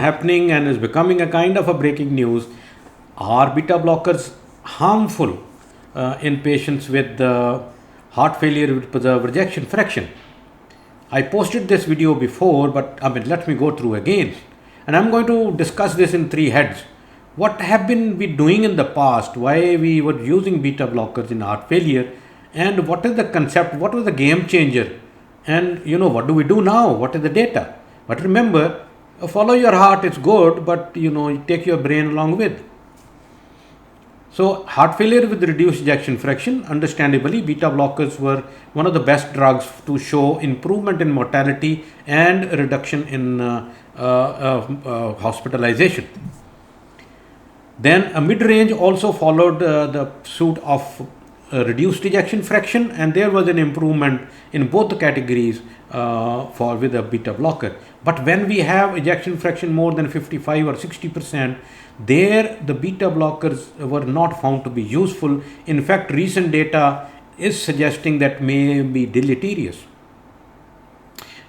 happening and is becoming a kind of a breaking news. Are beta blockers harmful in patients with heart failure with preserved ejection fraction? I posted this video before, but let me go through again. And I'm going to discuss this in three heads. What have been we doing in the past? Why we were using beta blockers in heart failure? And what is the concept? What was the game changer? And what do we do now? What is the data? But remember, follow your heart, it's good, but you take your brain along with. So heart failure with reduced ejection fraction, understandably, beta blockers were one of the best drugs to show improvement in mortality and reduction in hospitalization. Then a mid-range also followed the suit of reduced ejection fraction, and there was an improvement in both the categories with a beta blocker. But when we have ejection fraction more than 55 or 60%, there the beta blockers were not found to be useful. In fact, recent data is suggesting that may be deleterious.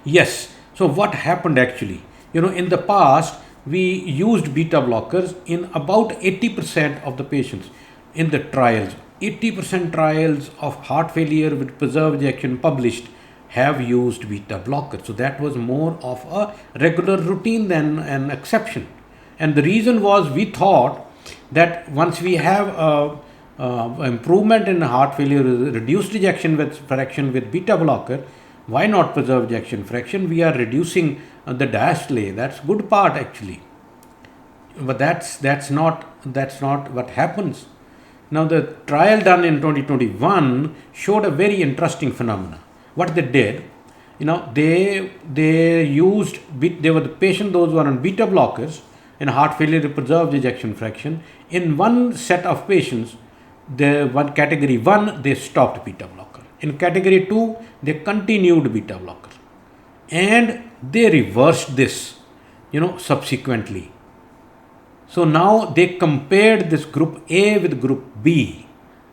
Yes, so what happened actually? In the past, we used beta blockers in about 80% of the patients in the trials. 80% trials of heart failure with preserved ejection published have used beta blockers. So that was more of a regular routine than an exception. And the reason was we thought that once we have improvement in heart failure, reduced ejection fraction with beta blocker, why not preserve ejection fraction? We are reducing the diastole. That's good part actually. But that's not what happens. Now the trial done in 2021 showed a very interesting phenomena. What they did, they used they were the patient those who are on beta blockers in heart failure with preserved ejection fraction. In one set of patients, the one category 1 they stopped beta blocker. In category 2 they continued beta blocker, and they reversed this subsequently. So now they compared this group A with group B.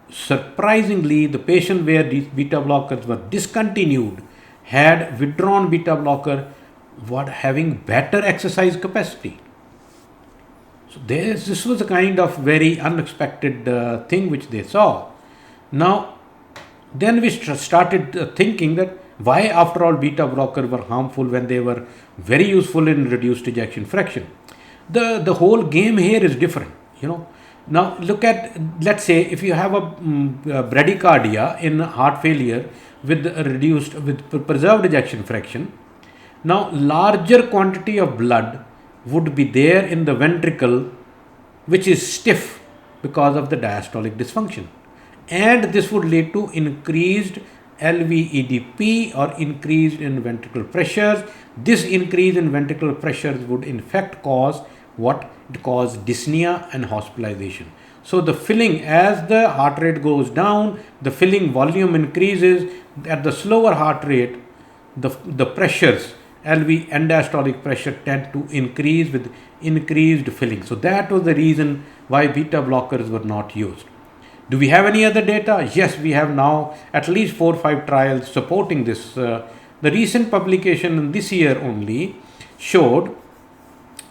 Surprisingly, the patient where these beta blockers were discontinued had withdrawn beta blocker having better exercise capacity. So this was a kind of very unexpected thing which they saw. Now, then we started thinking that why after all beta blockers were harmful when they were very useful in reduced ejection fraction. The whole game here is different, Now look at, let's say if you have a bradycardia in heart failure with preserved ejection fraction. Now larger quantity of blood would be there in the ventricle, which is stiff because of the diastolic dysfunction, and this would lead to increased LVEDP or increase in ventricular pressures. This increase in ventricular pressures would in fact cause dyspnea and hospitalization. So the filling, as the heart rate goes down, the filling volume increases. At the slower heart rate, the pressures, LV and diastolic pressure, tend to increase with increased filling. So that was the reason why beta blockers were not used. Do we have any other data? Yes, we have now at least 4 or 5 trials supporting this. The recent publication this year only showed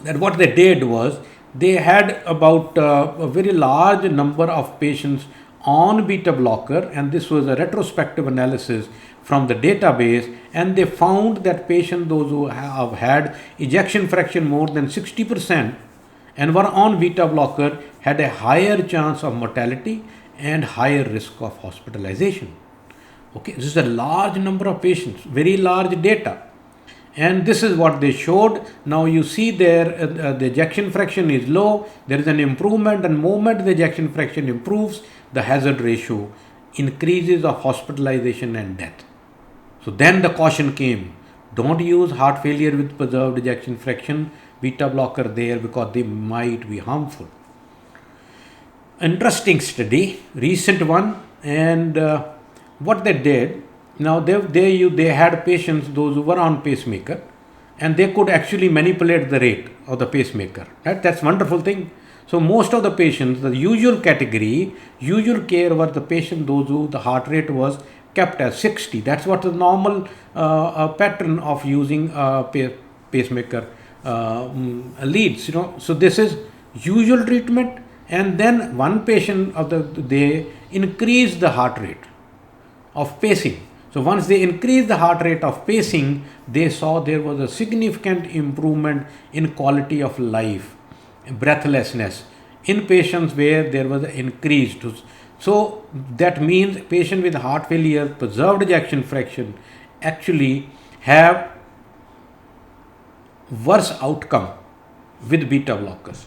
that what they did was they had about a very large number of patients on beta blocker, and this was a retrospective analysis from the database, and they found that patients, those who have had ejection fraction more than 60% and were on beta blocker, had a higher chance of mortality and higher risk of hospitalization. Okay, this is a large number of patients, very large data. And this is what they showed. Now you see there the ejection fraction is low. There is an improvement, and moment the ejection fraction improves, the hazard ratio increases of hospitalization and death. So then the caution came. Don't use heart failure with preserved ejection fraction beta blocker there because they might be harmful. Interesting study, recent one, and what they did. Now they had patients, those who were on pacemaker, and they could actually manipulate the rate of the pacemaker. That's wonderful thing. So most of the patients, the usual category, usual care were the patient those who the heart rate was kept as 60. That's what the normal pattern of using a pacemaker leads, So this is usual treatment, and then one patient they increase the heart rate of pacing. So once they increased the heart rate of pacing, they saw there was a significant improvement in quality of life, breathlessness in patients where there was an increased. So that means patient with heart failure, preserved ejection fraction actually have worse outcome with beta blockers.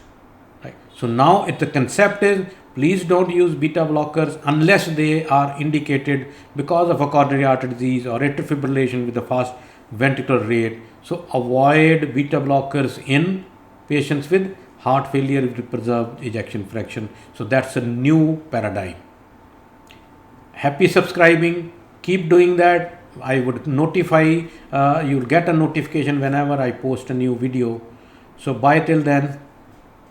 Right. So now the concept is, please don't use beta blockers unless they are indicated because of a coronary artery disease or atrial fibrillation with a fast ventricular rate. So avoid beta blockers in patients with heart failure with preserved ejection fraction. So that's a new paradigm. Happy subscribing. Keep doing that. I would notify, you'll get a notification whenever I post a new video. So bye till then.